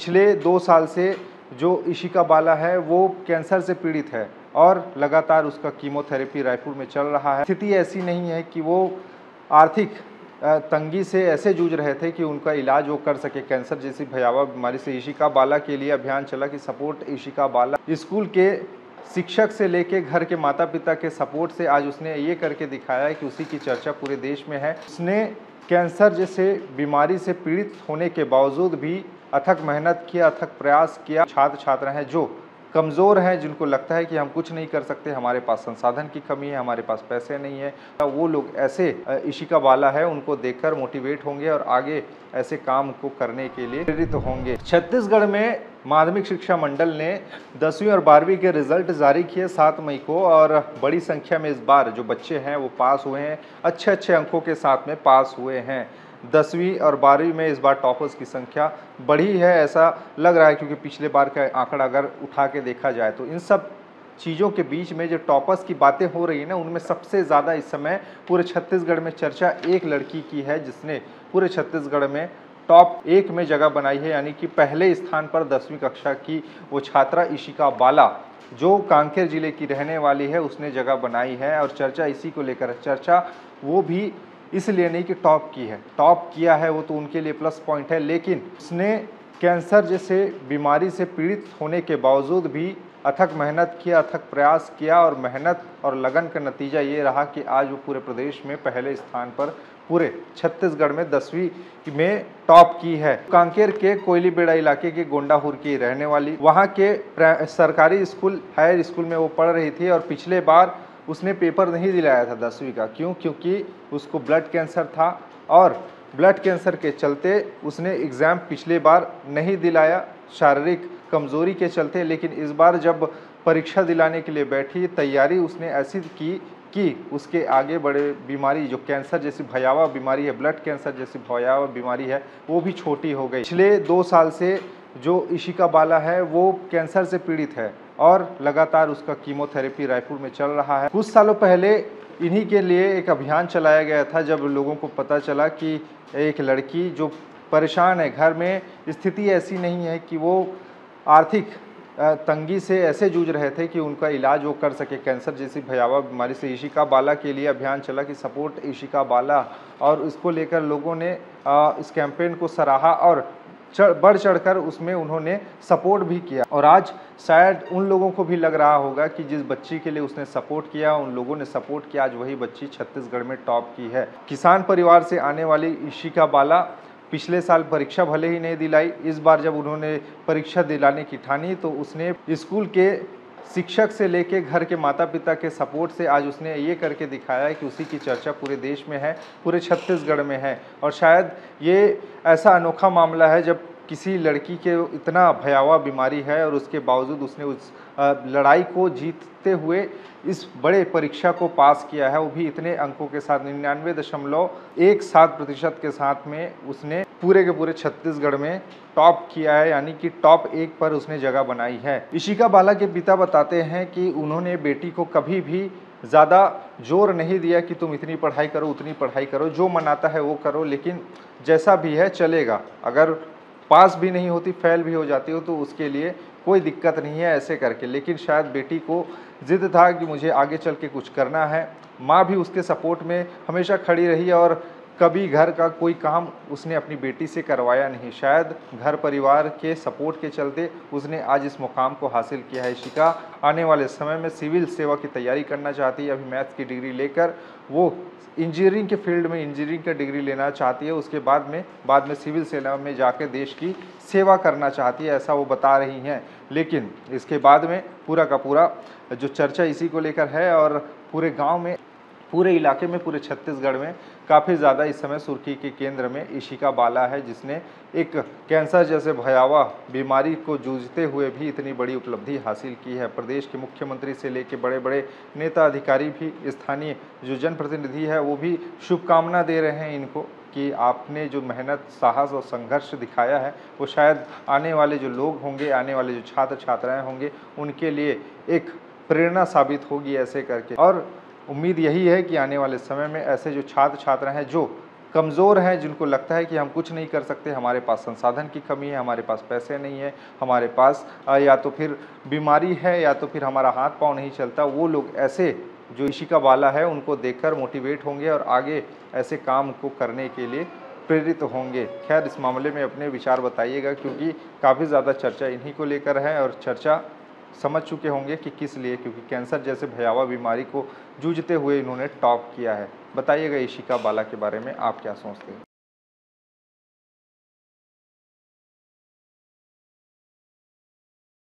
पिछले 2 साल से जो इशिका बाला है वो कैंसर से पीड़ित है और लगातार उसका कीमोथेरेपी रायपुर में चल रहा है। स्थिति ऐसी नहीं है कि वो आर्थिक तंगी से ऐसे जूझ रहे थे कि उनका इलाज वो कर सके। कैंसर जैसी भयावह बीमारी से इशिका बाला के लिए अभियान चला कि सपोर्ट इशिका बाला। स्कूल के शिक्षक से लेके घर के माता पिता के सपोर्ट से आज उसने ये करके दिखाया है कि उसी की चर्चा पूरे देश में है। उसने कैंसर जैसे बीमारी से पीड़ित होने के बावजूद भी अथक मेहनत किया, अथक प्रयास किया। छात्र छात्रा हैं जो कमज़ोर हैं, जिनको लगता है कि हम कुछ नहीं कर सकते, हमारे पास संसाधन की कमी है, हमारे पास पैसे नहीं है, वो लोग ऐसे इशिका बाला है उनको देखकर मोटिवेट होंगे और आगे ऐसे काम को करने के लिए प्रेरित होंगे। छत्तीसगढ़ में माध्यमिक शिक्षा मंडल ने 10वीं और 12वीं के रिजल्ट जारी किए 7 मई को और बड़ी संख्या में इस बार जो बच्चे हैं वो पास हुए हैं, अच्छे अंकों के साथ में पास हुए हैं। 10वीं और 12वीं में इस बार टॉपर्स की संख्या बढ़ी है, ऐसा लग रहा है, क्योंकि पिछले बार का आंकड़ा अगर उठा के देखा जाए तो इन सब चीज़ों के बीच में जो टॉपर्स की बातें हो रही है ना, उनमें सबसे ज़्यादा इस समय पूरे छत्तीसगढ़ में चर्चा एक लड़की की है जिसने पूरे छत्तीसगढ़ में टॉप 1 में जगह बनाई है, यानी कि पहले स्थान पर 10वीं कक्षा की वो छात्रा इशिका बाला जो कांकेर जिले की रहने वाली है उसने जगह बनाई है। और चर्चा इसी को लेकर है। चर्चा वो भी इसलिए नहीं कि टॉप की है, टॉप किया है वो तो उनके लिए प्लस पॉइंट है, लेकिन उसने कैंसर जैसे बीमारी से पीड़ित होने के बावजूद भी अथक मेहनत किया, अथक प्रयास किया और मेहनत और लगन का नतीजा ये रहा कि आज वो पूरे प्रदेश में पहले स्थान पर, पूरे छत्तीसगढ़ में 10वीं में टॉप की है। कांकेर के कोयलीबेड़ा इलाके के गोंडाहुर की रहने वाली, वहाँ के सरकारी स्कूल हायर स्कूल में वो पढ़ रही थी और पिछले बार उसने पेपर नहीं दिलाया था 10वीं का। क्यों? क्योंकि उसको ब्लड कैंसर था और ब्लड कैंसर के चलते उसने एग्ज़ाम पिछले बार नहीं दिलाया, शारीरिक कमज़ोरी के चलते। लेकिन इस बार जब परीक्षा दिलाने के लिए बैठी, तैयारी उसने ऐसी की कि उसके आगे बड़े बीमारी जो कैंसर जैसी भयावह बीमारी है, ब्लड कैंसर जैसी भयावह बीमारी है, वो भी छोटी हो गई। पिछले 2 साल से जो इशिका बाला है वो कैंसर से पीड़ित है और लगातार उसका कीमोथेरेपी रायपुर में चल रहा है। कुछ सालों पहले इन्हीं के लिए एक अभियान चलाया गया था जब लोगों को पता चला कि एक लड़की जो परेशान है, घर में स्थिति ऐसी नहीं है कि वो आर्थिक तंगी से ऐसे जूझ रहे थे कि उनका इलाज वो कर सके। कैंसर जैसी भयावह बीमारी से इशिका बाला के लिए अभियान चला कि सपोर्ट इशिका बाला, और इसको लेकर लोगों ने इस कैंपेन को सराहा और बढ़ चढ़कर उसमें उन्होंने सपोर्ट भी किया। और आज शायद उन लोगों को भी लग रहा होगा कि जिस बच्ची के लिए उसने सपोर्ट किया, उन लोगों ने सपोर्ट किया, आज वही बच्ची छत्तीसगढ़ में टॉप की है। किसान परिवार से आने वाली इशिका बाला पिछले साल परीक्षा भले ही नहीं दिलाई, इस बार जब उन्होंने परीक्षा दिलाने की ठानी तो उसने स्कूल के शिक्षक से लेके घर के माता पिता के सपोर्ट से आज उसने ये करके दिखाया है कि उसी की चर्चा पूरे देश में है, पूरे छत्तीसगढ़ में है। और शायद ये ऐसा अनोखा मामला है जब किसी लड़की के इतना भयावह बीमारी है और उसके बावजूद उसने उस लड़ाई को जीतते हुए इस बड़े परीक्षा को पास किया है, वो भी इतने अंकों के साथ 99.17% के साथ में उसने पूरे के पूरे छत्तीसगढ़ में टॉप किया है, यानी कि टॉप 1 पर उसने जगह बनाई है। इशिका बाला के पिता बताते हैं कि उन्होंने बेटी को कभी भी ज़्यादा जोर नहीं दिया कि तुम इतनी पढ़ाई करो, उतनी पढ़ाई करो, जो मन आता है वो करो, लेकिन जैसा भी है चलेगा। अगर पास भी नहीं होती, फेल भी हो जाती हो तो उसके लिए कोई दिक्कत नहीं है, ऐसे करके। लेकिन शायद बेटी को ज़िद था कि मुझे आगे चल के कुछ करना है। माँ भी उसके सपोर्ट में हमेशा खड़ी रही और कभी घर का कोई काम उसने अपनी बेटी से करवाया नहीं। शायद घर परिवार के सपोर्ट के चलते उसने आज इस मुकाम को हासिल किया है। इशिका आने वाले समय में सिविल सेवा की तैयारी करना चाहती है। अभी मैथ्स की डिग्री लेकर वो इंजीनियरिंग के फील्ड में इंजीनियरिंग का डिग्री लेना चाहती है। उसके बाद में सिविल सेवा में जाकर देश की सेवा करना चाहती है, ऐसा वो बता रही हैं। लेकिन इसके बाद में पूरा का पूरा जो चर्चा इसी को लेकर है और पूरे गांव में, पूरे इलाके में, पूरे छत्तीसगढ़ में काफ़ी ज़्यादा इस समय सुर्खी के केंद्र में इशिका बाला है, जिसने एक कैंसर जैसे भयावह बीमारी को जूझते हुए भी इतनी बड़ी उपलब्धि हासिल की है। प्रदेश के मुख्यमंत्री से लेकर बड़े बड़े नेता अधिकारी भी, स्थानीय जो जनप्रतिनिधि है वो भी शुभकामना दे रहे हैं इनको कि आपने जो मेहनत, साहस और संघर्ष दिखाया है वो शायद आने वाले जो लोग होंगे, आने वाले जो छात्र छात्राएँ होंगे, उनके लिए एक प्रेरणा साबित होगी ऐसे करके। और उम्मीद यही है कि आने वाले समय में ऐसे जो छात्र छात्रा हैं जो कमज़ोर हैं, जिनको लगता है कि हम कुछ नहीं कर सकते, हमारे पास संसाधन की कमी है, हमारे पास पैसे नहीं है, हमारे पास या तो फिर बीमारी है या तो फिर हमारा हाथ पाँव नहीं चलता, वो लोग ऐसे जो इशिका बाला है उनको देखकर मोटिवेट होंगे और आगे ऐसे काम को करने के लिए प्रेरित होंगे। खैर, इस मामले में अपने विचार बताइएगा, क्योंकि काफ़ी ज़्यादा चर्चा इन्हीं को लेकर है और चर्चा समझ चुके होंगे कि किस लिए, क्योंकि कैंसर जैसे भयावह बीमारी को जूझते हुए इन्होंने टॉप किया है। बताइएगा इशिका बाला के बारे में आप क्या सोचते हैं।